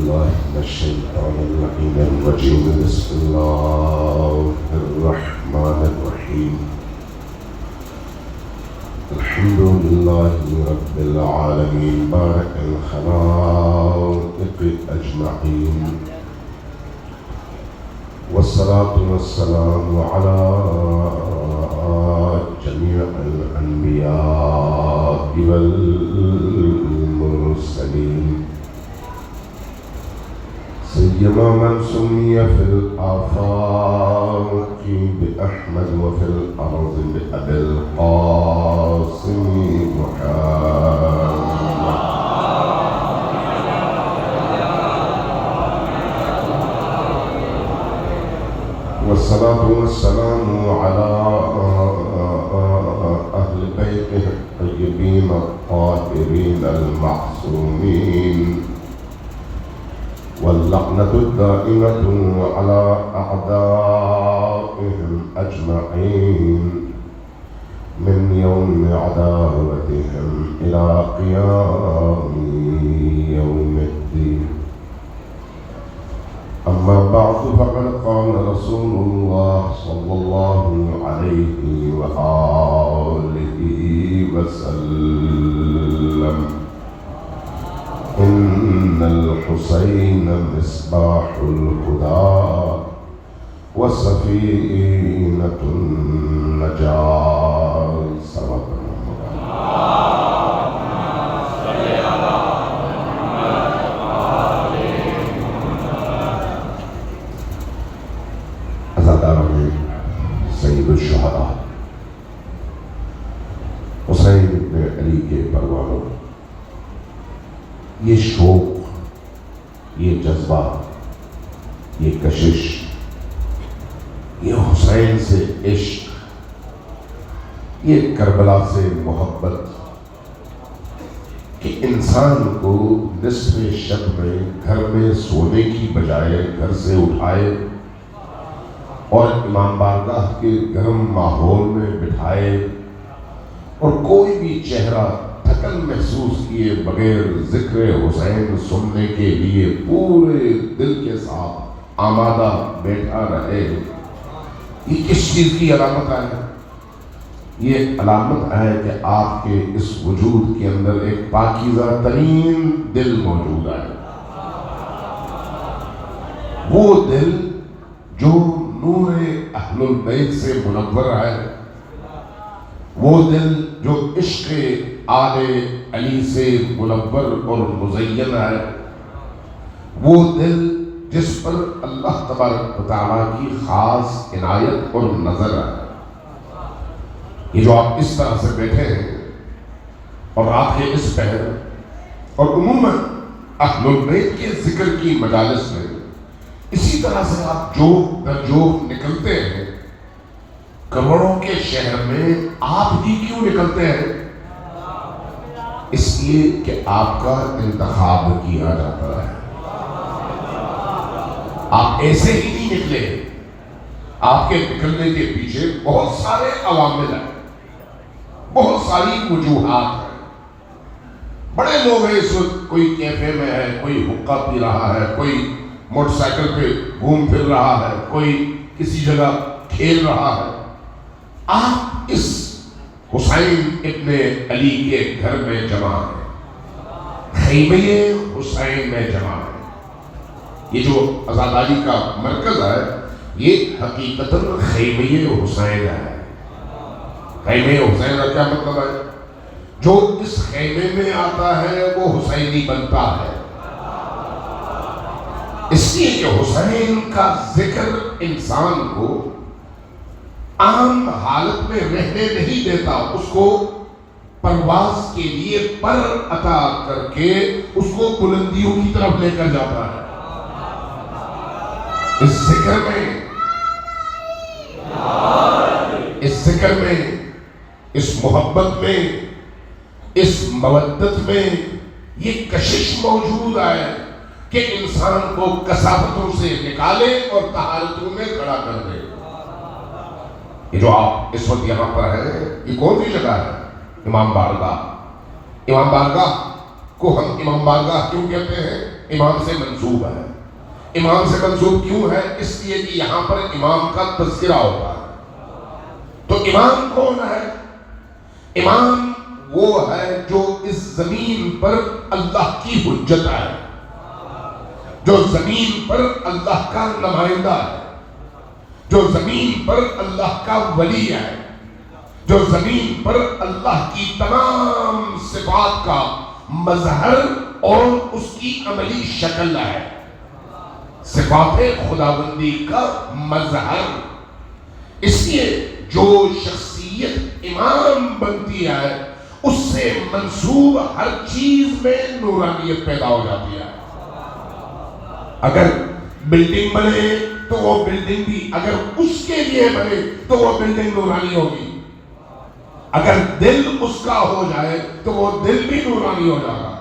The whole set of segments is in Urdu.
بالله من الشيطان اللعين الرجيم. بسم الله الرحمن الرحيم. الحمد لله رب العالمين بارئ الخلائق أجمعين، والصلاة والسلام على جميع الأنبياء والمرسلين، سيما من سمي في الآفاق بأحمد وفي الأرض بأبي القاسم محمد. والصلاة والسلام على أهل بيته الطيبين الطاهرين المعصومين، واللعنة الدائمة على أعدائهم أجمعين من يوم عداوتهم إلى قيام يوم الدين. أما بعد، فقد قال رسول الله صلى الله عليه وآله وسلم: إن الحسين مصباح الهدى وسفينة النجاة. صلى سید الشہداء حسین بن علی کے پروانوں، یہ شوق، یہ جذبہ، یہ کشش، یہ حسین سے عشق، یہ کربلا سے محبت کہ انسان کو نصف شب میں گھر میں سونے کی بجائے گھر سے اٹھائے اور امام بارگاہ کے گرم ماحول میں بٹھائے اور کوئی بھی چہرہ تھکن محسوس کیے بغیر ذکر حسین سننے کے لیے پورے دل کے ساتھ آمادہ بیٹھا رہے، یہ کس چیز کی علامت ہے؟ یہ علامت ہے کہ آپ کے اس وجود کے اندر ایک پاکیزہ ترین دل موجود ہے، وہ دل جو نور اہل البیت سے منور ہے، وہ دل جو عشق آل علی سے منور اور مزین ہے، وہ دل جس پر اللہ تبارک و تعالیٰ کی خاص عنایت اور نظر ہے۔ یہ جو آپ اس طرح سے بیٹھے ہیں اور رات کے اس پہر اور عموماً اہل البیت کے ذکر کی مجالس میں اسی طرح سے آپ جوق در جوق نکلتے ہیں، کروڑوں کے شہر میں آپ ہی کیوں نکلتے ہیں؟ اس لیے کہ آپ کا انتخاب کیا جاتا ہے۔ آپ ایسے ہی نہیں نکلے، آپ کے نکلنے کے پیچھے بہت سارے عوامل ہیں، بہت ساری وجوہات ہیں۔ بڑے لوگ ہیں اس وقت، کوئی کیفے میں ہے، کوئی حقہ پی رہا ہے، کوئی موٹر سائیکل پہ گھوم پھر رہا ہے، کوئی کسی جگہ کھیل رہا ہے۔ آپ اس حسین ابن علی کے گھر میں جمع ہیں، خیمہ حسین میں جمع ہیں۔ یہ جو آزاداری کا مرکز ہے، یہ حقیقتاً خیمہ حسین ہے۔ خیمہ حسین کا کیا مطلب ہے؟ جو اس خیمے میں آتا ہے وہ حسینی بنتا ہے، اس لیے کہ حسین کا ذکر انسان کو عام حالت میں رہنے نہیں دیتا، اس کو پرواز کے لیے پر عطا کر کے اس کو بلندیوں کی طرف لے کر جاتا ہے۔ اس ذکر میں، اس محبت میں، اس مودت میں یہ کشش موجود ہے کہ انسان کو کثافتوں سے نکالے اور طہارتوں میں کھڑا کر دے۔ یہ جو آپ اس وقت یہاں پر ہیں، یہ کون سی جگہ ہے؟ امام بارگاہ۔ امام بارگاہ کو ہم امام بارگاہ کیوں کہتے ہیں؟ امام سے منسوب ہے۔ امام سے منسوب کیوں ہے؟ اس لیے کہ یہاں پر امام کا تذکرہ ہوتا ہے۔ تو امام کون ہے؟ امام وہ ہے جو اس زمین پر اللہ کی حجت ہے، جو زمین پر اللہ کا نمائندہ ہے، جو زمین پر اللہ کا ولی ہے، جو زمین پر اللہ کی تمام صفات کا مظہر اور اس کی عملی شکل ہے، صفات خداوندی کا مظہر۔ اس لیے جو شخصیت امام بنتی ہے اس سے منسوب ہر چیز میں نورانیت پیدا ہو جاتی ہے۔ اگر بلڈنگ بنے تو وہ بلڈنگ بھی اگر اس کے لیے بنے تو وہ بلڈنگ نورانی ہوگی۔ اگر دل اس کا ہو جائے تو وہ دل بھی نورانی ہو جائے گا۔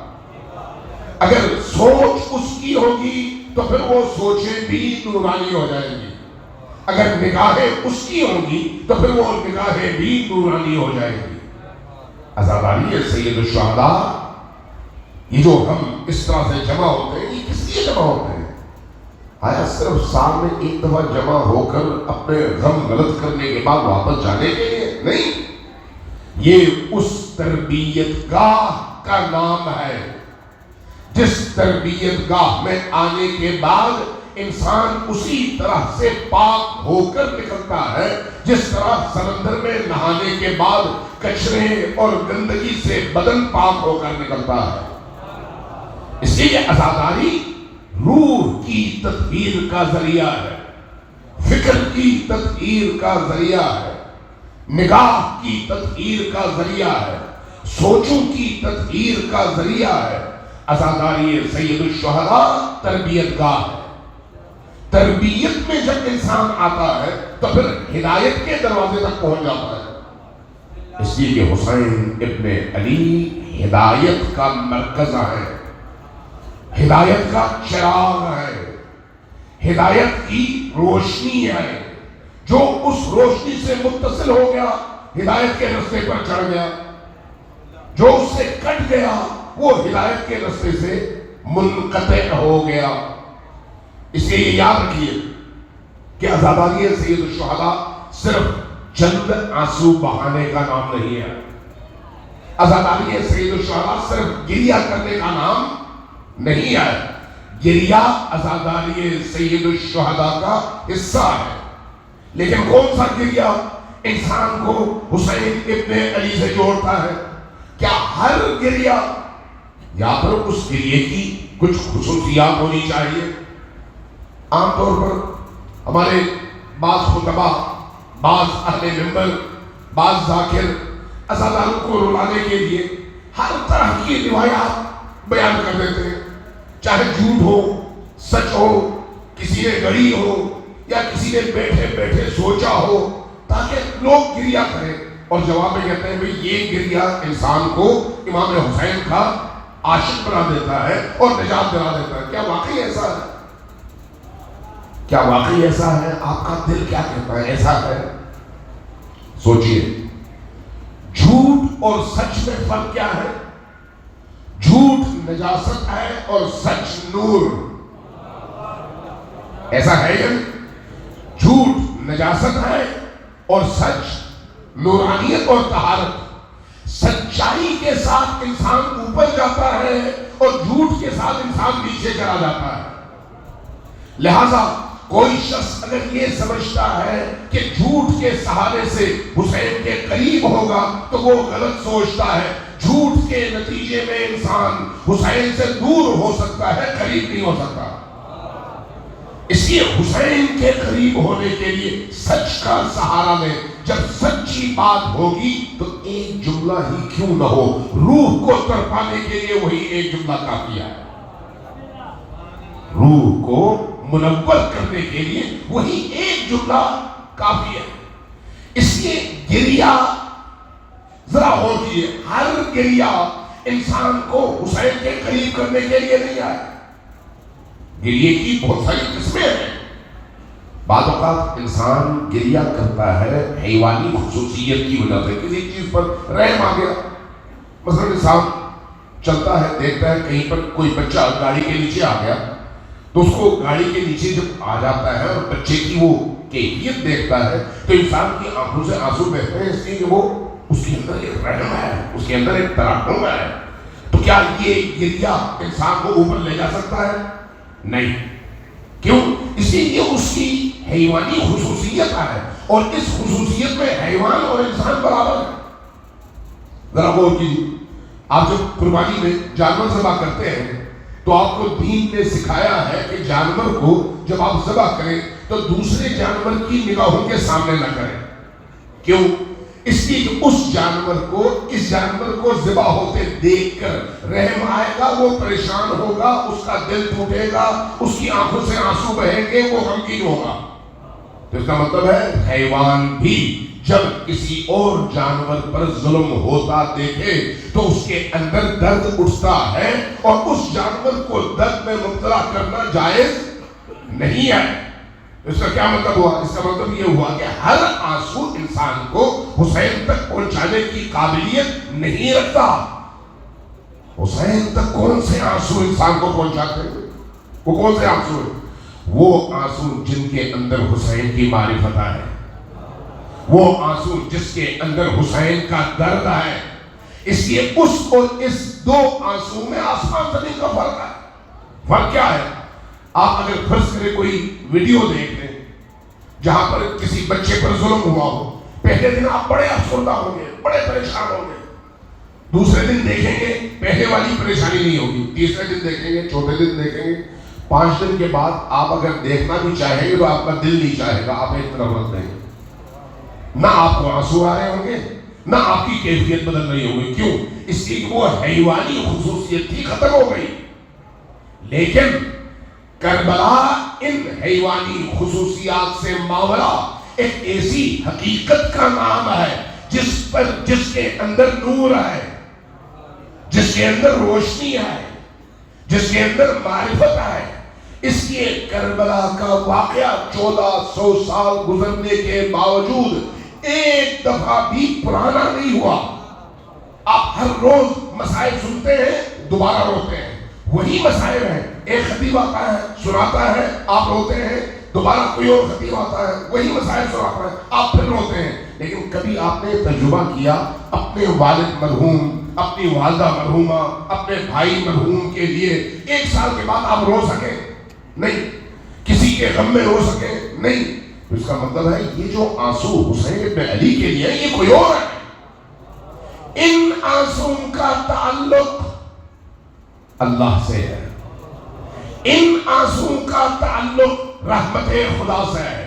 اگر سوچ اس کی ہوگی تو پھر وہ سوچیں بھی نورانی ہو جائیں گی۔ اگر نگاہیں اس کی ہوں گی تو پھر وہ نگاہیں بھی نورانی ہو جائیں گی۔ عزاداری ہے سید الشہداء، یہ جو ہم اس طرح سے جمع ہوتے ہیں، یہ کس لیے جمع ہوتے ہیں؟ آیا صرف سال میں ایک دفعہ جمع ہو کر اپنے غم غلط کرنے کے بعد واپس جانے کے لیے نہیں، یہ اس تربیت گاہ کا نام ہے جس تربیت گاہ میں آنے کے بعد انسان اسی طرح سے پاک ہو کر نکلتا ہے جس طرح سمندر میں نہانے کے بعد کچرے اور گندگی سے بدن پاک ہو کر نکلتا ہے۔ اس لیے عزاداری روح کی تطہیر کا ذریعہ ہے، فکر کی تطہیر کا ذریعہ ہے، نگاہ کی تطہیر کا ذریعہ ہے، سوچوں کی تطہیر کا ذریعہ ہے۔ عزاداری سید الشہداء تربیت گاہ ہے۔ تربیت میں جب انسان آتا ہے تو پھر ہدایت کے دروازے تک پہنچ جاتا ہے۔ اس لیے کہ حسین ابن علی ہدایت کا مرکز ہے، ہدایت کا چراغ ہے، ہدایت کی روشنی ہے۔ جو اس روشنی سے متصل ہو گیا ہدایت کے رستے پر چڑھ گیا، جو اس سے کٹ گیا وہ ہدایت کے رستے سے منقطع ہو گیا۔ اس لیے یاد رکھیے کہ عزاداری سید الشہداء صرف چند آنسو بہانے کا نام نہیں ہے۔ عزاداری سید الشہداء صرف گریہ کرنے کا نام نہیں ہے۔ گریہ عزاداری سید الشہداء کا حصہ ہے، لیکن کون سا گریہ انسان کو حسین ابن علی سے جوڑتا ہے؟ کیا ہر گریہ یا پھر اس گریہ کی کچھ خصوصیات ہونی چاہیے؟ عام طور پر ہمارے بعض خطبہ، بعض اہل منبر، بعض ذاکر عزاداروں کو رلانے کے لیے ہر طرح کی روایات بیان کر دیتے ہیں، چاہے جھوٹ ہو، سچ ہو، کسی نے گڑھی ہو یا کسی نے بیٹھے بیٹھے سوچا ہو، تاکہ لوگ گریہ کریں، اور جواب میں کہتے ہیں بھئی یہ گریہ انسان کو امام حسین کا عاشق بنا دیتا ہے اور نجات دلا دیتا ہے۔ کیا واقعی ایسا ہے؟ کیا واقعی ایسا ہے؟ آپ کا دل کیا کہتا ہے ایسا ہے؟ سوچئے، جھوٹ اور سچ میں فرق کیا ہے؟ جھوٹ نجاست ہے اور سچ نور۔ ایسا ہے یا نہیں؟ جھوٹ نجاست ہے اور سچ نورانیت اور طہارت۔ سچائی کے ساتھ انسان اوپر جاتا ہے اور جھوٹ کے ساتھ انسان نیچے چلا جاتا ہے۔ لہذا کوئی شخص اگر یہ سمجھتا ہے کہ جھوٹ کے سہارے سے حسین کے قریب ہوگا تو وہ غلط سوچتا ہے۔ جھوٹ کے نتیجے میں انسان حسین سے دور ہو سکتا ہے، قریب نہیں ہو سکتا۔ اس لیے حسین کے قریب ہونے کے لیے سچ کا سہارا لیں۔ جب سچی بات ہوگی تو ایک جملہ ہی کیوں نہ ہو، روح کو تڑپانے کے لیے وہی ایک جملہ کافی ہے۔ روح کو منور کرنے کے لیے وہی ایک جملہ کافی ہے۔ اس لیے گریہ ذرا ہوتی ہے، ہر گریہ انسان کو حسین کے قریب کرنے کے لیے نہیں آئے۔ گریہ کی بہت ساری قسمیں ہیں۔ بعض اوقات انسان گریہ کرتا ہے حیوانی خصوصیت کی وجہ سے، کسی چیز پر رحم آ گیا، مثلا انسان چلتا ہے، دیکھتا ہے کہیں پر کوئی بچہ گاڑی کے نیچے آ گیا تو اس کو گاڑی کے نیچے جب آ جاتا ہے اور بچے کی وہ کیفیت دیکھتا ہے تو انسان کی آنکھوں سے آنسو بہتے ہیں، اس لیے کہ وہ اس کے اندر ایک رحم ہے، اس کے اندر ایک ترحم ہے. تو کیا یہ گریہ انسان کو اوپر لے جا سکتا ہے؟ نہیں. کیوں؟ اس لیے یہ اس کی حیوانی خصوصیت ہے، اور اس خصوصیت میں حیوان اور انسان برابر ہے. ذرا غور کیجیے، آپ جب قربانی میں جانور ذبح کرتے ہیں تو آپ کو دین نے سکھایا ہے کہ جانور کو جب آپ ذبح کریں تو دوسرے جانور کی نگاہوں کے سامنے نہ کریں. کیوں؟ اس لیے کہ اس جانور کو ذبح ہوتے دیکھ کر رحم آئے گا، وہ پریشان ہوگا، اس کا دل ٹوٹے گا، اس کی آنکھوں سے آنسو بہیں گے، وہ غمگین ہوگا. تو اس کا مطلب ہے حیوان بھی جب کسی اور جانور پر ظلم ہوتا دیکھے تو اس کے اندر درد اٹھتا ہے، اور اس جانور کو درد میں مبتلا کرنا جائز نہیں ہے. اس کا کیا مطلب ہوا؟ اس کا مطلب یہ ہوا کہ ہر آنسو انسان کو حسین تک پہنچانے کی قابلیت نہیں رکھتا. حسین تک کون سے آنسو انسان کو پہنچاتے ہیں؟ وہ کون سے آنسو ہیں؟ وہ آنسو جن کے اندر حسین کی معرفت ہے، وہ آنسو جس کے اندر حسین کا درد ہے. اس لیے اس اور اس دو آنسو میں آسمان زمین کا فرق ہے. فرق کیا ہے؟ آپ اگر فرض کریں کوئی ویڈیو دیکھ لیں جہاں پر کسی بچے پر ظلم ہوا ہو، پہلے دن آپ بڑے افسردہ ہوں گے، بڑے پریشان ہوں گے. دوسرے دن دیکھیں گے پہلے والی پریشانی نہیں ہوگی، تیسرے دن دیکھیں گے، چوتھے دن دیکھیں گے، 5 دن کے بعد آپ اگر دیکھنا بھی چاہیں گے تو آپ کا دل نہیں چاہے گا، آپ ایک طرف رکھ دیں گے. نہ آپ کو آنسو آ رہے ہوں گے، نہ آپ کی کیفیت بدل رہی ہوگی. کیوں؟ اس لیے کہ وہ حیوانی خصوصیت تھی، ختم ہو گئی. لیکن کربلا ان حیوانی خصوصیات سے ماورا ایک ایسی حقیقت کا نام ہے جس کے اندر نور ہے، جس کے اندر روشنی ہے، جس کے اندر معرفت ہے. اس لیے کربلا کا واقعہ 1400 سال گزرنے کے باوجود ایک دفعہ بھی پرانا نہیں ہوا. آپ ہر روز مسائل سنتے ہیں، دوبارہ روتے ہیں، وہی مسائل ہیں. ایک خطیب آتا ہے، سناتا ہے، آپ روتے ہیں، دوبارہ کوئی اور خطیب آتا ہے، وہی مسائل سناتا ہے، آپ پھر روتے ہیں. لیکن کبھی آپ نے تجربہ کیا اپنے والد مرحوم، اپنی والدہ مرحومہ، اپنے بھائی مرحوم کے لیے 1 سال کے بعد آپ رو سکیں؟ نہیں. کسی کے غم میں رو سکیں؟ نہیں. اس کا مطلب ہے یہ جو آنسو حسین ابن علی کے لیے یہ کوئی اور ہے. ان آنسو کا تعلق اللہ سے ہے، ان آنسو کا تعلق رحمت خدا سے ہے.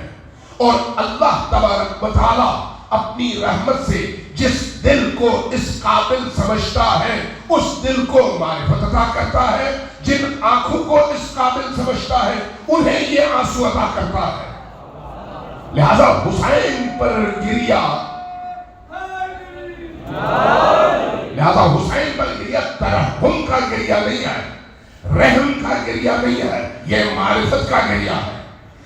اور اللہ تبارک و تعالی اپنی رحمت سے جس دل کو اس قابل سمجھتا ہے اس دل کو معرفت عطا کرتا ہے. جن آنکھوں کو اس قابل سمجھتا ہے انہیں یہ آنسو عطا کرتا ہے. لہذا حسین پر گریہ ترحم کا گریہ نہیں ہے، رحم کا گریہ نہیں ہے، یہ معرفت کا گریہ ہے،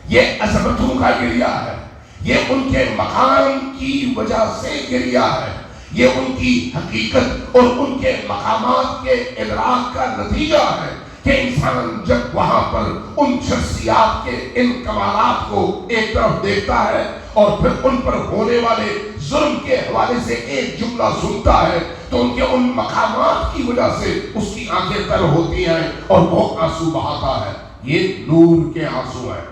یہ عظمتوں کا گریہ ہے، یہ ان کے مقام کی وجہ سے گریہ ہے، یہ ان کی حقیقت اور ان کے مقامات کے ادراک کا نتیجہ ہے کہ انسان جب وہاں پر ان شخصیات کے ان کمالات کو ایک طرف دیکھتا ہے اور پھر ان پر ہونے والے ظلم کے حوالے سے ایک جملہ سنتا ہے تو ان کے ان مقامات کی وجہ سے اس کی آنکھیں تر ہوتی ہیں اور وہ آنسو بہاتا ہے. یہ نور کے آنسو ہیں،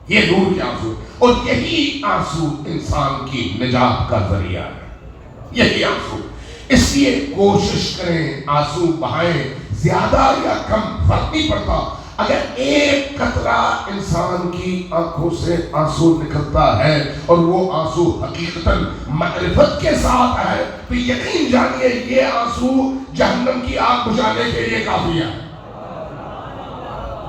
یہ نور کے آنسو، اور یہی آنسو انسان کی نجات کا ذریعہ ہے، یہی آنسو. اس لیے کوشش کریں آنسو بہائیں، زیادہ یا کم فرق نہیں پڑتا. اگر ایک قطرہ انسان کی آنکھوں سے آنسو نکلتا ہے اور وہ آنسو حقیقتاً معرفت کے ساتھ ہے تو یقین جانیے یہ آنسو جہنم کی آگ بجھانے کے لیے کافی ہے،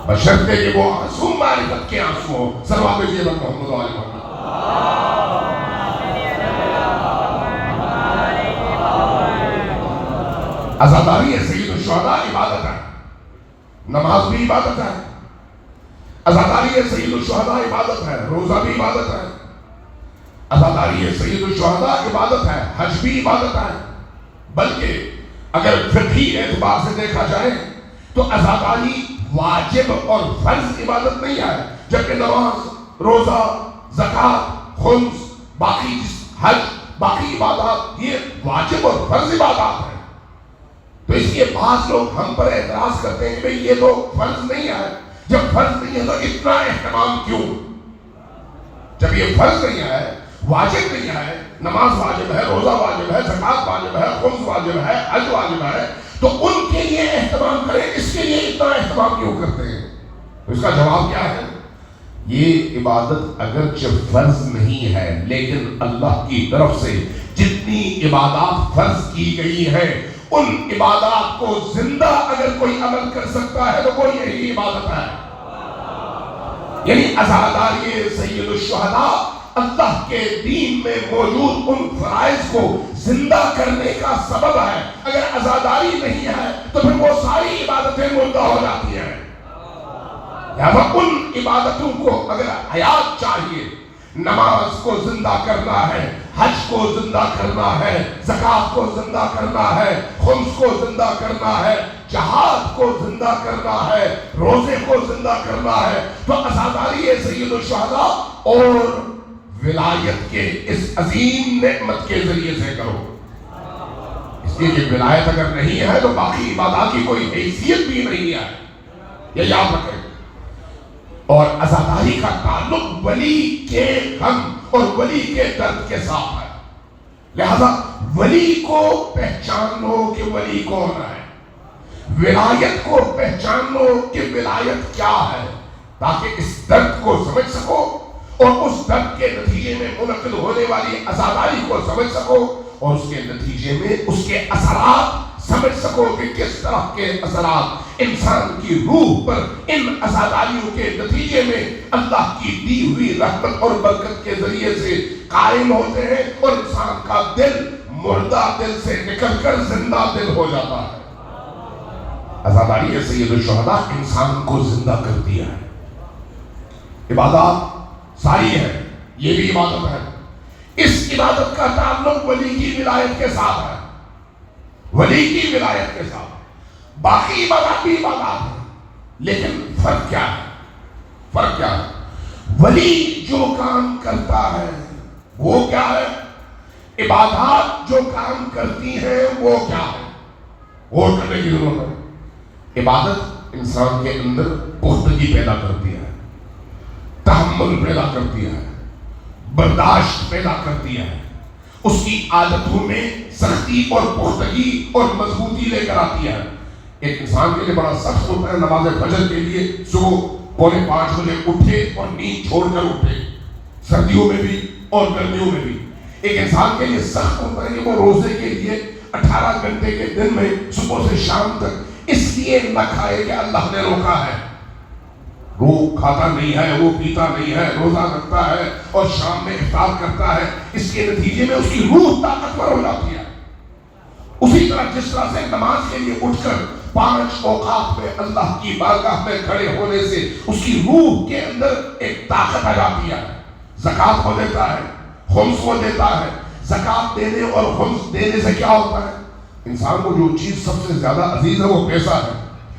بشرطے کہ وہ آنسو معرفت کے آنسو ہو. صلوات بھیجیے محمد و آل محمد. عزاداری سید الشہداء عبادت ہے، نماز بھی عبادت ہے، عزاداری سید الشہداء عبادت ہے، روزہ بھی عبادت ہے، عزاداری سید الشہداء عبادت ہے، حج بھی عبادت ہے. بلکہ اگر فقہی اعتبار سے دیکھا جائے تو عزاداری واجب اور فرض عبادت نہیں ہے، جبکہ نماز، روزہ، زکوٰۃ، خمس، باقی حج، باقی عبادات یہ واجب اور فرض عبادات ہیں۔ تو اس لیے بعض لوگ ہم پر اعتراض کرتے ہیں کہ بھئی یہ تو فرض نہیں ہے، جب فرض نہیں ہے تو اتنا اہتمام کیوں؟ جب یہ فرض نہیں ہے، واجب نہیں ہے، نماز واجب ہے، روزہ واجب ہے، زکوٰۃ واجب ہے، خمس واجب ہے، حج واجب ہے، تو ان کے لیے اہتمام کریں، اس کے لیے اتنا اہتمام کیوں کرتے ہیں؟ تو اس کا جواب کیا ہے؟ یہ عبادت اگرچہ فرض نہیں ہے، لیکن اللہ کی طرف سے جتنی عبادات فرض کی گئی ہیں ان عبادات کو زندہ اگر کوئی عمل کر سکتا ہے تو وہ یہی عبادت ہے۔ یعنی عزاداری سید الشہداء اللہ کے دین میں موجود ان فرائض کو زندہ کرنے کا سبب ہے۔ اگر عزاداری نہیں ہے تو پھر وہ ساری عبادتیں مردہ ہو جاتی ہیں۔ لہذا ان عبادتوں کو اگر حیات چاہیے، نماز کو زندہ کرنا ہے، حج کو زندہ کرنا ہے، زکوٰۃ کو زندہ کرنا ہے، خمس کو زندہ کرنا ہے، جہاد کو زندہ کرنا ہے، روزے کو زندہ کرنا ہے، تو عزاداری سید الشہداء اور ولایت کے اس عظیم نعمت کے ذریعے سے کرو۔ اس لیے کہ ولایت اگر نہیں ہے تو باقی عبادات کی کوئی حیثیت بھی نہیں ہے، یہ یاد رکھیں۔ اور عزاداری کا تعلق ولی کے غم اور ولی کے درد کے ساتھ ہے، لہذا ولی کو پہچانو کہ ولی کون ہے، ولایت کو پہچانو کہ ولایت کیا ہے، تاکہ اس درد کو سمجھ سکو اور اس درد کے نتیجے میں منعقد ہونے والی عزاداری کو سمجھ سکو اور اس کے نتیجے میں اس کے اثرات سمجھ سکو کہ کس طرح کے اثرات انسان کی روح پر ان عزاداریوں کے نتیجے میں اللہ کی دی ہوئی رحمت اور برکت کے ذریعے سے قائم ہوتے ہیں اور انسان کا دل مردہ دل سے نکل کر زندہ دل ہو جاتا ہے۔ عزاداری سید الشہداء انسان کو زندہ کرتی ہے۔ عبادات ساری ہے، یہ بھی عبادت ہے۔ اس عبادت کا تعلق ولی کی ولایت کے ساتھ ہے، ولی کی ولایت کے ساتھ۔ باقی عبادات بھی عبادات ہیں، لیکن فرق کیا ہے؟ فرق کیا ہے؟ ولی جو کام کرتا ہے وہ کیا ہے؟ عبادات جو کام کرتی ہیں وہ کیا ہے؟ غور کرنے کی ضرورت ہے۔ عبادت انسان کے اندر پختگی پیدا کرتی ہے، تحمل پیدا کرتی ہے، برداشت پیدا کرتی ہے، اس کی عادتوں میں سختی اور پختگی اور مضبوطی لے کر آتی ہے۔ ایک انسان کے لیے بڑا سخت ہوتا ہے نماز فجر کے لیے صبح 4:45 بجے اٹھے اور نیند چھوڑ کر اٹھے، سردیوں میں بھی اور گرمیوں میں بھی۔ ایک انسان کے لیے سخت ہوتا ہے کہ وہ روزے کے لیے 18 گھنٹے کے دن میں صبح سے شام تک اس لیے نہ کھائے کہ اللہ نے روکا ہے، وہ کھاتا نہیں ہے، وہ پیتا نہیں ہے، روزہ رکھتا ہے اور شام میں افطار کرتا ہے، اس کے نتیجے میں اس کی روح طاقتور ہو جاتی ہے۔ اسی طرح جس طرح سے نماز کے لیے اٹھ کر 5 اوقات میں اللہ کی بارگاہ میں کھڑے ہونے سے اس کی روح کے اندر ایک طاقت آ جاتی ہے، زکوٰۃ کو دیتا ہے، خمس کو دیتا ہے۔ زکوٰۃ دینے اور خمس دینے سے کیا ہوتا ہے؟ انسان کو جو چیز سب سے زیادہ عزیز ہے وہ پیسہ ہے،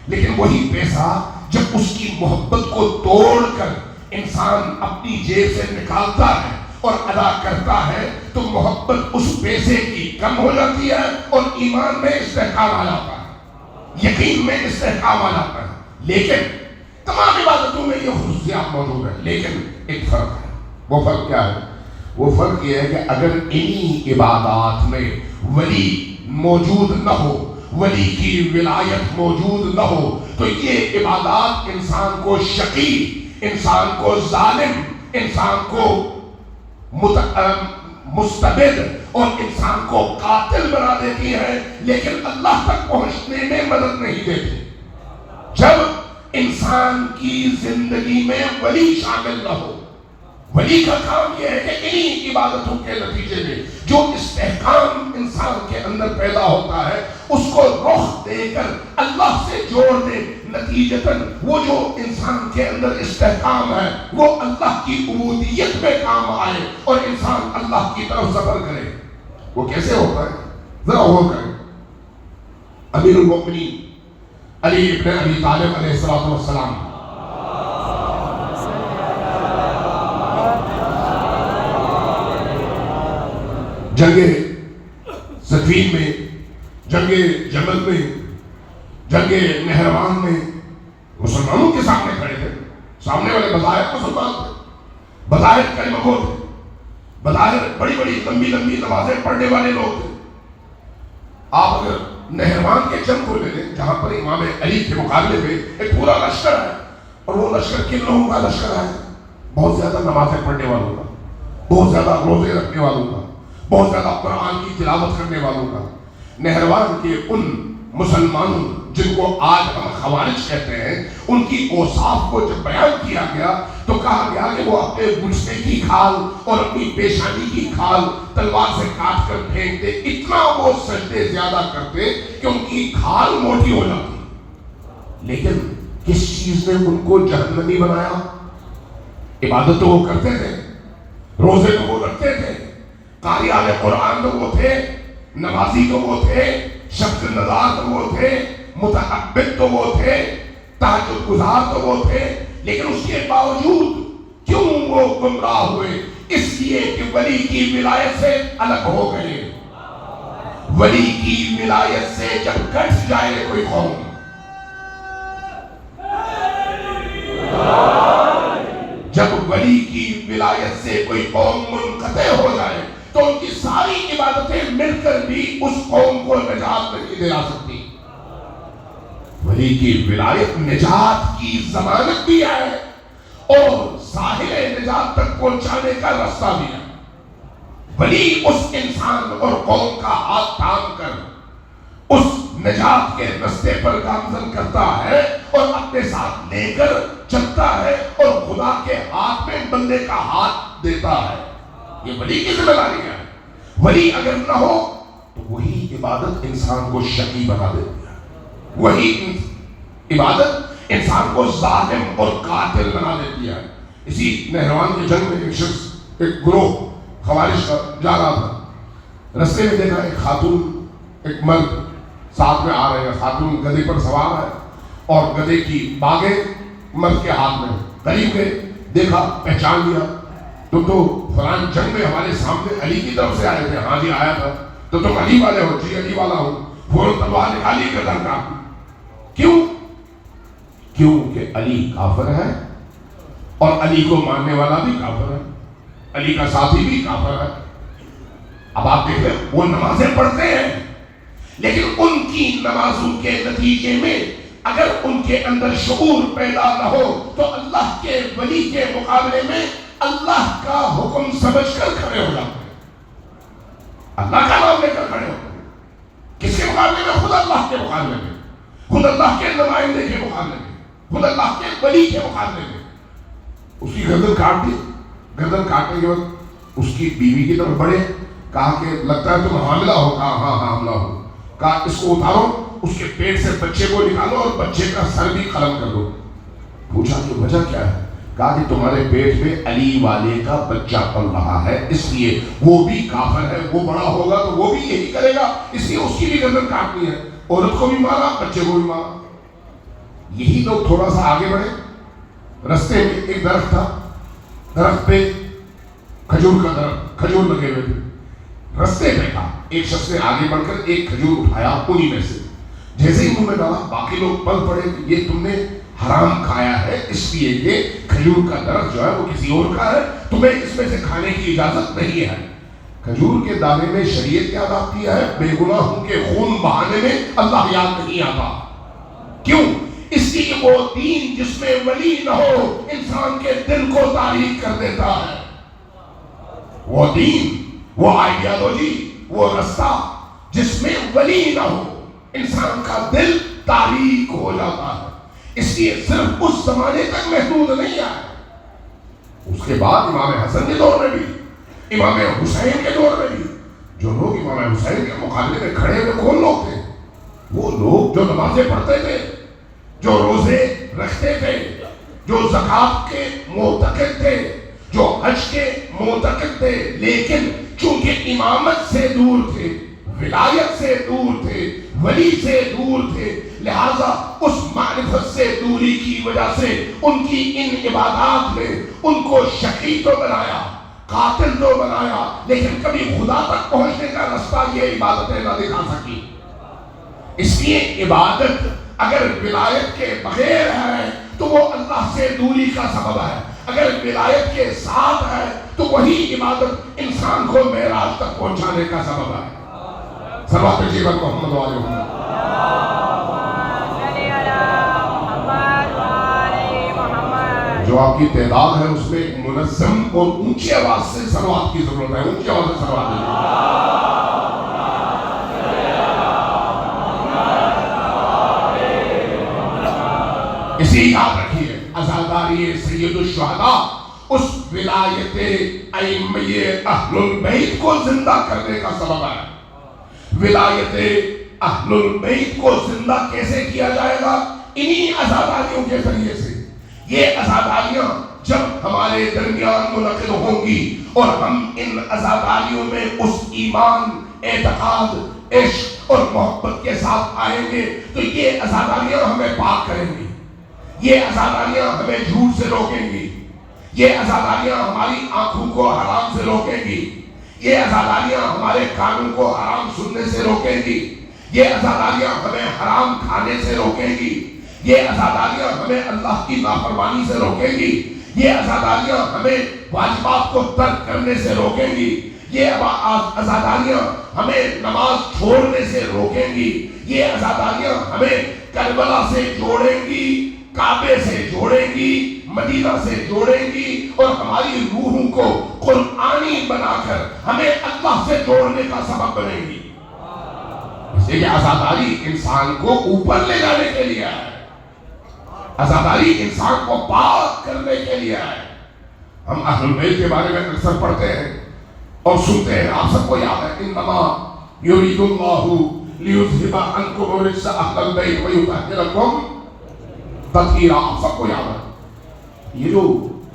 لیکن وہی پیسہ جب اس کی محبت کو توڑ کر انسان اپنی جیب سے نکالتا ہے اور ادا کرتا ہے تو محبت اس پیسے کی کم ہو جاتی ہے اور ایمان میں استحکام آ جاتا ہے، یقین میں استحکام آ جاتا ہے۔ لیکن تمام عبادتوں میں یہ خصوصیات موجود ہیں، لیکن ایک فرق ہے۔ وہ فرق کیا ہے؟ وہ فرق یہ ہے کہ اگر انہی عبادات میں ولی موجود نہ ہو، ولی کی ولایت موجود نہ ہو، تو یہ عبادات انسان کو شقی، انسان کو ظالم، انسان کو مستبد اور انسان کو قاتل بنا دیتی ہے، لیکن اللہ تک پہنچنے میں مدد نہیں دیتی۔ جب انسان کی زندگی میں ولی شامل نہ ہو، ولی کا کام یہ ہے کہ انہی عبادتوں کے نتیجے میں جو استحکام انسان کے اندر پیدا ہوتا ہے اس کو رخ دے کر اللہ سے جوڑ دے، نتیجتاً وہ جو انسان کے اندر استحکام ہے وہ اللہ کی عبودیت میں کام آئے اور انسان اللہ کی طرف سفر کرے۔ وہ کیسے ہوتا ہے؟ ذرا غور کریں۔ امیر المؤمنین علی ابن ابی طالب علیہ السلام جنگ صفین میں، جنگ جمل میں، جنگ نہروان میں مسلمانوں کے سامنے کھڑے تھے. سامنے والے بظاہر مسلمان تھے، بظاہر کلمہ گو تھے، بظاہر بڑی بڑی لمبی لمبی نمازیں پڑھنے والے لوگ تھے. آپ اگر نہروان کے جنگ کو لے لیں جہاں پر امام علی کے مقابلے میں ایک پورا لشکر ہے، اور وہ لشکر کن لوگوں کا لشکر ہے؟ بہت زیادہ نمازیں پڑھنے والوں کا، بہت زیادہ روزے رکھنے والوں کا، بہت زیادہ قرآن کی تلاوت کرنے والوں کا. نہروان کے ان مسلمانوں جن کو آج ہم خوارج کہتے ہیں، ان کی اوصاف کو جب بیان کیا گیا تو کہا گیا کہ وہ اپنے گھٹنے کی کھال اور اپنی پیشانی کی کھال تلوار سے کاٹ کر پھینکتے. اتنا وہ سجدے زیادہ کرتے کہ ان کی کھال موٹی ہو جاتی. لیکن کس چیز نے ان کو جہنمی بنایا؟ عبادت تو وہ کرتے تھے، روزے تو وہ رکھتے تھے، قاری قرآن تو وہ تھے، نمازی تو وہ تھے، شب نظار تو وہ تھے، متعبد تو وہ تھے، تہجد گزار تو وہ تھے. لیکن اس کے باوجود کیوں وہ گمراہ ہوئے؟ اس لیے کہ ولی کی ولایت سے الگ ہو گئے. ولی کی ولایت سے جب کٹ جائے کوئی قوم، جب ولی کی ولایت سے کوئی قوم منقطع ہو جائے تو ان کی ساری عبادتیں مل کر بھی اس قوم کو نجات نہیں دلا سکتی. ولی کی ولایت نجات کی ضمانت بھی ہے اور ساحل نجات تک پہنچانے کا راستہ بھی ہے. ولی اس انسان اور قوم کا ہاتھ تھام کر اس نجات کے راستے پر گامزن کرتا ہے اور اپنے ساتھ لے کر چلتا ہے اور خدا کے ہاتھ میں بندے کا ہاتھ دیتا ہے. یہ ولی کی ذمہ داری ہے. ولی اگر نہ ہو تو وہی عبادت انسان کو شقی بنا دیتی ہے، وہی عبادت انسان کو ظالم اور قاتل بنا دیتی ہے. اسی نہروان کے جنگ میں ایک شخص، ایک گروہ خوارج کا جا رہا تھا. رستے میں دیکھا ایک خاتون، ایک مرد ساتھ میں آ رہے ہیں. خاتون گدھے پر سوار ہے اور گدھے کی باگیں مرد کے ہاتھ میں. قریب گئے، دیکھا، پہچان لیا. تم تو فلان جنگ میں ہمارے سامنے علی کی طرف سے آئے تھے. ہاں جی آیا تھا. تو تم علی والے ہو؟ جی علی والا ہوں. فوراً تلوار نکالی گردن کا. کیوں؟ کیونکہ علی کافر ہے اور علی کو ماننے والا بھی کافر ہے، علی کا ساتھی بھی کافر ہے. اب آپ دیکھ لیں، وہ نمازیں پڑھتے ہیں لیکن ان کی نمازوں کے نتیجے میں اگر ان کے اندر شعور پیدا نہ ہو تو اللہ کے ولی کے مقابلے میں اللہ کا حکم سمجھ کر کھڑے ہو جاتے ہیں. اللہ کا نام لے کر کھڑے ہوتے ہیں. کس کے مقابلے میں؟ خود اللہ کے مقابلے میں، خود اللہ کے نمائندے کے مقابلے میں، خود اللہ کے ولی کے مقابلے میں. اس کی گردن کاٹ دی. گردن کاٹنے کے بعد اس کی بیوی کی طرف بڑھے، کہا کہ لگتا ہے تم حاملہ ہو. کہا ہاں حاملہ ہو. کہا اس کو اتارو، اس کے پیٹ سے بچے کو نکالو اور بچے کا سر بھی قلم کر دو. پوچھا کہ وجہ کیا ہے؟ کہا کہ تمہارے پیٹ میں علی والے کا بچہ پل رہا ہے، اس لیے وہ بھی کافر ہے، وہ بڑا ہوگا تو وہ بھی یہی کرے گا، اس لیے اس کی بھی گردن کاٹنی ہے. عورت کو بھی مارا، بچے کو بھی مارا. یہی لوگ تھوڑا سا آگے بڑھے. رستے میں ایک درخت تھا، درخت پہ کھجور کا درخت، کھجور لگے ہوئے تھے. رستے پہ تھا. ایک شخص نے آگے بڑھ کر ایک کھجور اٹھایا انہی میں سے. جیسے ہی منہ میں ڈالا باقی لوگ پل پڑے کہ یہ تم نے حرام کھایا ہے، اس لیے کہ کھجور کا درخت جو ہے وہ کسی اور کا ہے، تمہیں اس میں سے کھانے کی اجازت نہیں ہے. کھجور کے دانے میں شریعت یاد آتی ہے، بے گناہوں کے خون بہانے میں اللہ یاد نہیں آتا. کیوں؟ اس لیے وہ دین جس میں ولی نہ ہو انسان کے دل کو تاریک کر دیتا ہے. وہ دین، وہ آئیڈیالوجی، وہ رستہ جس میں ولی نہ ہو انسان کا دل تاریک ہو جاتا ہے. اس لیے صرف اس زمانے تک محدود نہیں آیا. اس کے بعد امام حسن کے دور میں بھی، امام حسین کے دور میں بھی جو لوگ امام حسین کے مقابلے میں کھڑے ہوئے کون لوگ تھے؟ وہ لوگ جو نمازیں پڑھتے تھے، جو روزے رکھتے تھے، جو زکوٰۃ کے معتقد تھے، جو حج کے معتقد تھے، لیکن چونکہ امامت سے دور تھے ولایت سے دور تھے، ولی سے دور تھے، لہذا اس معرفت سے دوری کی وجہ سے ان کی ان عبادات نے ان کو شقی تو بنایا، قاتل تو بنایا، لیکن کبھی خدا تک پہنچنے کا رستہ یہ عبادتیں نہ دکھا سکی۔ اس لیے عبادت اگر ولایت کے بغیر ہے تو وہ اللہ سے دوری کا سبب ہے، اگر ولایت کے ساتھ ہے تو وہی عبادت انسان کو معراج تک پہنچانے کا سبب ہے۔ صلوات جیون محمد علیہ وسلم۔ جو آپ کی تعداد ہے اس میں منظم اور اونچی آواز سے صلوات کی ضرورت ہے، اونچی آواز سے صلوات دیجیے۔ اسے یاد رکھیے، عزاداری سید الشہداء اس ولایت ائمہ اہل البیت کو زندہ کرنے کا سبب ہے۔ ولایت اہل البیت کو زندہ کیسے کیا جائے گا؟ انہی عزاداریوں کے ذریعے سے۔ یہ عزاداریاں جب ہمارے درمیان منعقد ہوں گی اور ہم ان عزاداریوں میں اس ایمان، اعتقاد، عشق اور محبت کے ساتھ آئیں گے تو یہ عزاداریاں ہمیں پاک کریں گی، یہ عزاداریاں ہمیں جھوٹ سے روکیں گی، یہ عزاداریاں ہماری آنکھوں کو حرام سے روکیں گی، یہ عزاداریاں ہمارے کانوں کو حرام سننے سے روکیں گی، یہ عزاداریاں ہمیں حرام کھانے سے روکیں گی، یہ عزاداریاں ہمیں اللہ کی نافرمانی سے روکیں گی، یہ عزاداریاں ہمیں واجبات کو ترک کرنے سے روکیں گی، یہ عزاداریاں ہمیں نماز چھوڑنے سے روکیں گی، یہ عزاداریاں ہمیں کربلا سے جوڑیں گی، کعبے سے جوڑیں گی، مدینہ سے جوڑیں گی اور ہماری روحوں کو قرآنی بنا کر ہمیں اللہ سے جوڑنے کا سبب بنیں گی۔ اس لیے عزاداری انسان کو اوپر لے جانے کے لیے ہے، عزاداری انسان کو پاک کرنے کے لیے ہے۔ ہم اہل البیت کے بارے میں اکثر پڑھتے ہیں اور سنتے ہیں، آپ سب کو یاد ہے، انما یرید اللہ لیذھب عنکم الرجس اہل البیت ویطہرکم تطہیرا۔ آپ سب کو یاد ہے یہ جو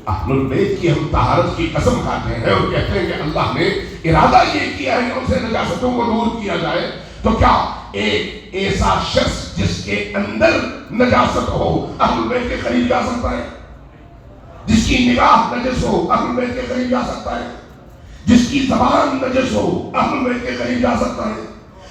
اہل البیت کی ہم طہارت کی قسم کھاتے ہیں اور کہتے ہیں کہ اللہ نے ارادہ یہ کیا ہے کہ ان سے نجاستوں کو دور کیا جائے، تو کیا ایک ایسا شخص جس کے اندر نجاست ہو اہل البیت کے قریب جا سکتا ہے؟ جس کی نگاہ نجس ہو اہل البیت کے قریب جا سکتا ہے؟ جس کی زبان نجس ہو اہل البیت کے قریب جا سکتا ہے؟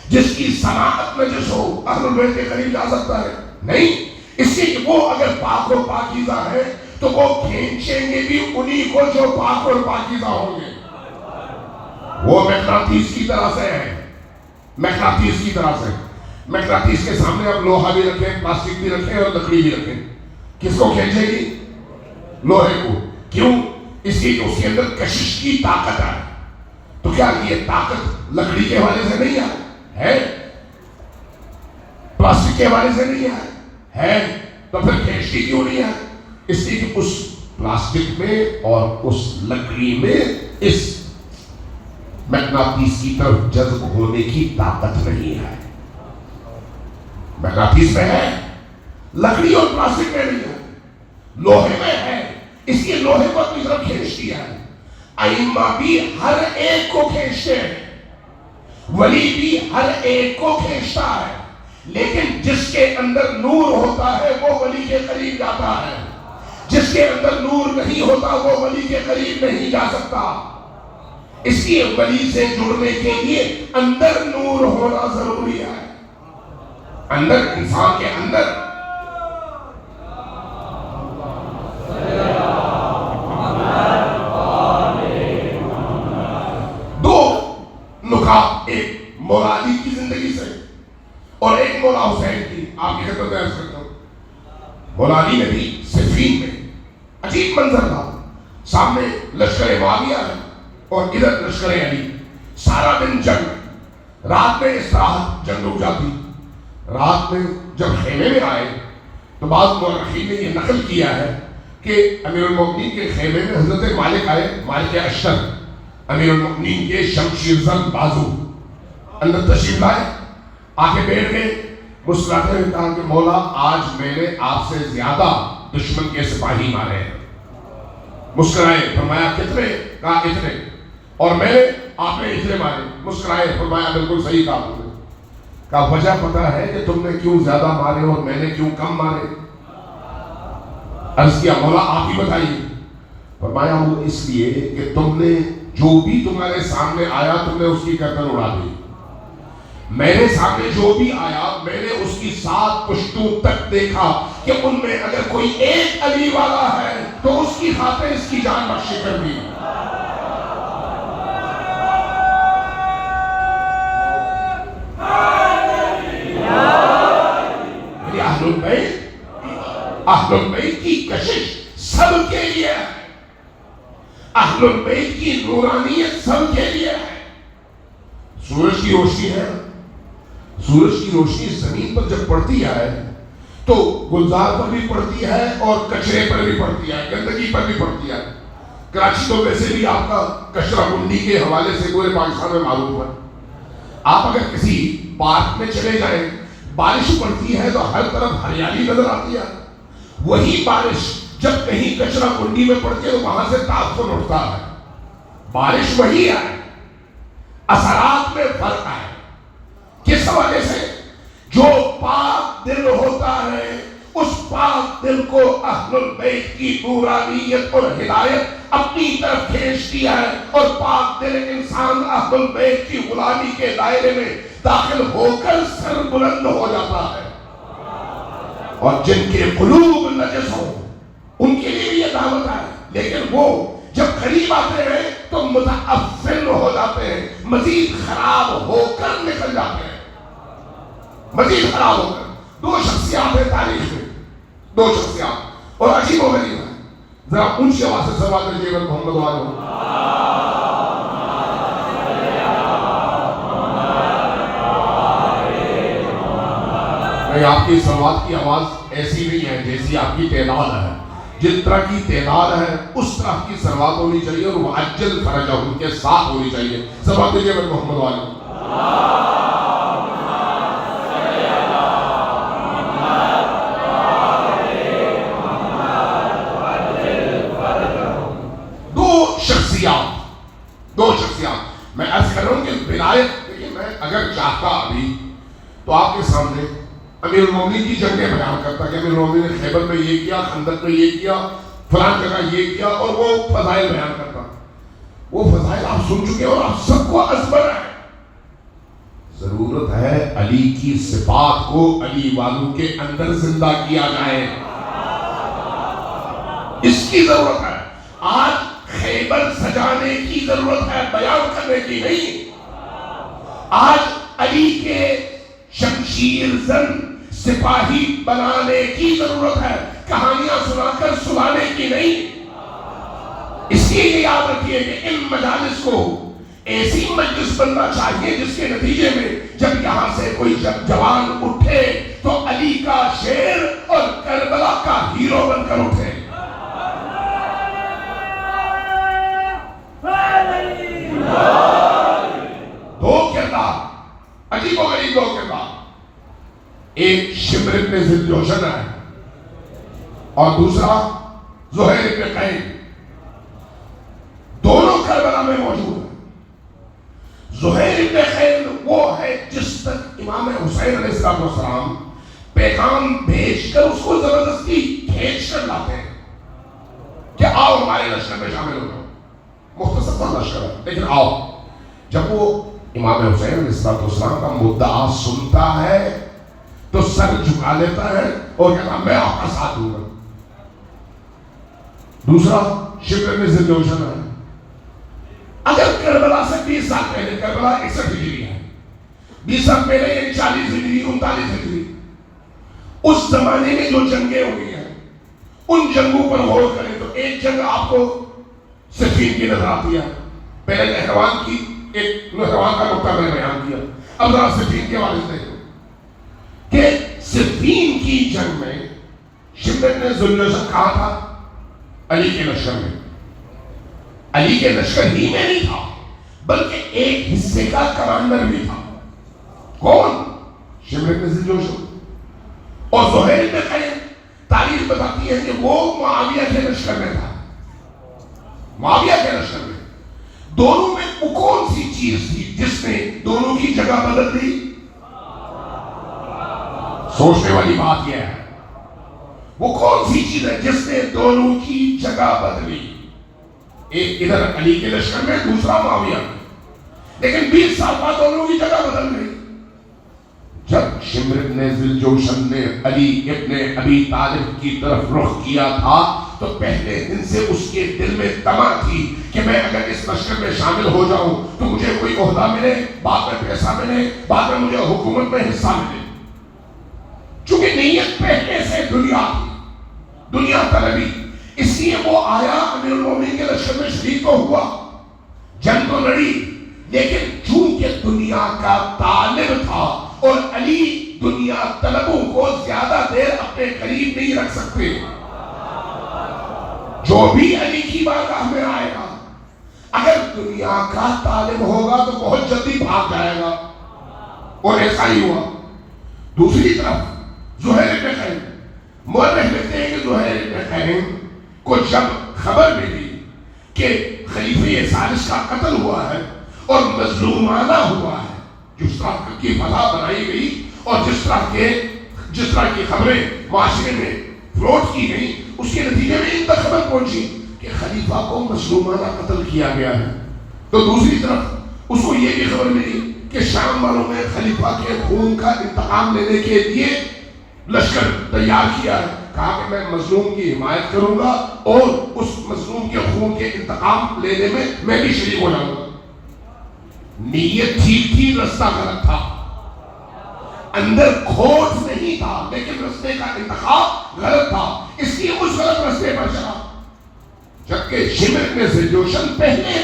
جس کی صناعت نجس ہو اہل البیت کے قریب جا سکتا ہے؟ نہیں۔ اس سے وہ اگر پاک و پاکیزہ ہے تو وہ کھینچیں گے بھی انہی کو جو پاک اور پاکیزہ ہوں گے۔ وہ مغناطیس کی طرح سے ہے، مغناطیس کی طرح سے۔ مغناطیس کے سامنے آپ لوہا بھی رکھیں، پلاسٹک بھی رکھیں اور لکڑی بھی رکھیں، کس کو کھینچے گی؟ لوہے کو۔ کیوں؟ اس لیے کہ اس کے اندر کشش کی طاقت ہے۔ تو کیا یہ طاقت لکڑی کے حوالے سے نہیں ہے؟ پلاسٹک کے حوالے سے نہیں ہے؟ تو پھر کھینچتی کیوں نہیں ہے؟ اس لیے کہ اس پلاسٹک میں اور اس لکڑی میں اس مغناطیس کی طرف جذب ہونے کی طاقت نہیں ہے۔ مغناطیس میں ہے، لکڑی اور پلاسٹک میں نہیں ہے، لوہے میں ہے، اس لیے لوہے کو اپنی طرف کھینچتی ہے۔ ائمہ بھی ہر ایک کو کھینچتے ہیں، ولی بھی ہر ایک کو کھینچتا ہے، لیکن جس کے اندر نور ہوتا ہے وہ ولی کے قریب جاتا ہے، جس کے اندر نور نہیں ہوتا وہ ولی کے قریب نہیں جا سکتا۔ اس لیے ولی سے جڑنے کے لیے اندر نور ہونا ضروری ہے، اندر انسان کے اندر۔ دو نکات، ایک مولا علی کی زندگی سے اور ایک مولا حسین کی، آپ کی خدمت میں عرض کرتا ہوں۔ مولا علی نے بھی صفین میں عجیب منظر تھا، سامنے لشکر معاویہ ہے اور ادھر لشکر علی، سارا دن جنگ، رات میں استراحت، جنگ رک جاتی۔ رات میں جب خیمے میں آئے تو بعض مورخین نے یہ نقل کیا ہے کہ امیر المومنین کے خیمے میں حضرت مالک آئے، مالک اشتر، امیر المومنین کے شمشیر زن بازو، اندر تشریف لائے، آکے بیٹھ گئے، مسکراتے ہوئے کہا کہ مولا آج میں نے آپ سے زیادہ دشمن کے سپاہی مارے ہیں۔ مسکرائے، فرمایا کتنے؟ کہا اتنے، اور میں نے آپ نے اتنے مارے. مسکرائے, فرمایا بالکل صحیح کہا تم نے. کہا وجہ پتہ ہے کہ تم نے کیوں زیادہ مارے اور میں نے کیوں کم مارے؟ عرض کیا مولا آپ ہی بتائیے. فرمایا وہ اس لیے کہ تم نے جو بھی تمہارے سامنے آیا تم نے اس کی گردن اڑا دی. میرے سامنے جو بھی آیا میں نے اس کی 7 پشتوں تک دیکھا کہ ان میں اگر کوئی ایک علی والا ہے تو اس کی خاطر اس کی جان بخشی کر دی. اہل البیت کی کشش سب کے لیے ہے. اہل البیت کی نورانیت سب کے لیے ہے. سورج کی روشنی ہے, سورج کی روشنی زمین پر جب پڑتی ہے تو گلزار پر بھی پڑتی ہے اور کچرے پر بھی پڑتی ہے, گندگی پر بھی پڑتی ہے. کراچی تو ویسے بھی آپ کا کچرا کنڈی کے حوالے سے پورے پاکستان میں معروف ہے. آپ اگر کسی پارک میں چلے جائیں, بارش پڑتی ہے تو ہر طرف ہریالی نظر آتی ہے. وہی بارش جب کہیں کچرا کنڈی میں پڑتی ہے تو وہاں سے تعفن اٹھتا ہے. بارش وہی ہے, اثرات میں فرق ہے. کس وجہ سے؟ جو پاک دل ہوتا ہے اس پاک دل کو اہل البیت کی نورانیت اور ہدایت اپنی طرف کھینچتی ہے, اور پاک دل انسان اہل البیت کی غلامی کے دائرے میں داخل ہو کر سر بلند ہو جاتا ہے. اور جن کے قلوب نجس ہوں ان کے لیے یہ دعوت ہے, لیکن وہ جب قریب آتے ہیں تو متعفن ہو جاتے ہیں, مزید خراب ہو کر نکل جاتے ہیں, مزید خراب ہو کر. 2 شخصیات ہیں تاریخ میں, 2 شخصیات, اور عجیب و غریب ہے. ذرا اونچی آواز سے سوال کریے محمد والے. آپ کی صلوات کی آواز ایسی نہیں ہے جیسی آپ کی تعداد ہے. جس طرح کی تعداد ہے اس طرح کی صلوات ہونی چاہیے, اور وہ عجل فرجہ ان کے ساتھ ہونی چاہیے. صلوات دیجیے محمد والے. دو شخصیات میں عرض کر رہا ہوں کہ ولایت. دیکھیں میں اگر چاہتا ابھی تو آپ کے سامنے امیر المومنین کی جنگیں بیان کرتا کہ امیر المومنین نے خیبر میں یہ کیا, خندق میں یہ کیا, فلان جگہ یہ کیا, اور وہ فضائل بیان کرتا. وہ فضائل آپ سن چکے اور آپ سب کو ازبر ہے. ضرورت ہے علی کی صفات کو علی والوں کے اندر زندہ کیا جائے, اس کی ضرورت ہے. آج خیبر سجانے کی ضرورت ہے, بیان کرنے کی نہیں. آج علی کے شمشیر زن سپاہی بنانے کی ضرورت ہے, کہانیاں سنا کر سلانے کی نہیں. اس لیے یہ یاد رکھیے کہ ان مجالس کو ایسی مجلس بننا چاہیے جس کے نتیجے میں جب یہاں سے کوئی جوان اٹھے تو علی کا شیر اور کربلا کا ہیرو بن کر اٹھے. دو کردار, عجیب و غریب 2 کردار. ایک شمر ابن ذوالجوشن ہے اور دوسرا زہیر ابن قین. دونوں کربلا میں موجود ہیں. زہیر ابن قین وہ ہے جس تک امام حسین علیہ السلام پیغام بھیج کر اس کو زبردستی کھینچ کر لاتے ہیں کہ آؤ ہمارے لشکر میں شامل ہو جاؤ. مختصر لشکر ہے لیکن آؤ. جب وہ امام حسین علیہ السلام کا مدعا سنتا ہے تو سر جھکا لیتا ہے اور کہتا میں آپ کا ساتھ دوں گا. دوسرا شمر ابن ذوالجوشن ہے. اگر کربلا سے 20 سال پہلے, کربلا 61 ہجری ہے, 20 سال پہلے یعنی 40 ہجری 39 ہجری, اس زمانے میں جو جنگیں ہوئی ہیں ان جنگوں پر غور کریں تو ایک جنگ آپ کو صفین کی نظر آتی ہے. پہلے نہروان کی, ایک نہروان کا نقطہ میں نے بیان کیا. اب ذرا صفین کے والے سے دیکھو کہ صفین کی جنگ میں شمر ابن ذوالجوشن کہا تھا, علی کے لشکر میں. علی کے لشکر ہی میں نہیں تھا بلکہ ایک حصے کا کمانڈر بھی تھا. کون؟ شمر ابن ذوالجوشن. اور زہیر ابن قین تاریخ بتاتی ہے کہ وہ معاویہ کے لشکر میں تھا. معاویہ کے لشکر میں دونوں میں وہ کون سی چیز تھی جس نے دونوں کی جگہ بدل دی؟ سوچنے والی بات یہ ہے، وہ کون سی چیز ہے جس نے دونوں کی جگہ بدلی؟ ایک ادھر علی کے لشکر میں، دوسرا معاویہ میں، لیکن 20 سال بعد دونوں کی جگہ بدل گئی۔ جب شمر ابن ذوالجوشن نے علی ابن ابی طالب کی طرف رخ کیا تھا تو پہلے دن سے اس کے دل میں تمنا تھی کہ میں اگر اس لشکر میں شامل ہو جاؤں تو مجھے کوئی عہدہ ملے، بعد میں پیسہ ملے، بعد میں مجھے حکومت میں حصہ ملے۔ چونکہ نیت پہلے سے دنیا طلبی، اس لیے وہ آیا، امیر المومنین کے لشکر میں شریک تو ہوا، جنگ تو لڑی، لیکن چونکہ دنیا کا طالب تھا اور علی دنیا طلبوں کو زیادہ دیر اپنے قریب نہیں رکھ سکتے، جو بھی علی کی بارگاہ میں آئے گا اگر دنیا کا طالب ہوگا تو بہت جلدی بھاگ جائے گا، اور ایسا ہی ہوا۔ دوسری طرف زہیر ابن خیم، مورخ لکھتے ہیں کہ زہیر ابن خیم کو جب خبر ملی کہ خلیفہ ثالث کا قتل ہوا ہے اور مظلومانہ ہوا ہے، جس طرح کی فضا بنائی گئی اور جس طرح کی خبریں معاشرے میں فلوٹ کی گئی، اس کے نتیجے میں ان تک خبر پہنچی کہ خلیفہ کو مظلومانہ قتل کیا گیا ہے، تو دوسری طرف اس کو یہ بھی خبر ملی کہ شام والوں نے خلیفہ کے خون کا انتقام لینے کے لیے لشکر تیار کیا ہے، کہا کہ میں مظلوم کی حمایت کروں گا اور اس مظلوم کے خون کے انتقام لینے میں میں بھی شریک ہو جاؤں گا۔ نیت ٹھیک تھی، رستہ غلط تھا، اندر کھوٹ نہیں تھا، لیکن رستے کا انتخاب غلط تھا، اس لیے اس غلط رستے پر چلا۔ جبکہ شمر ابن ذوالجوشن پہلے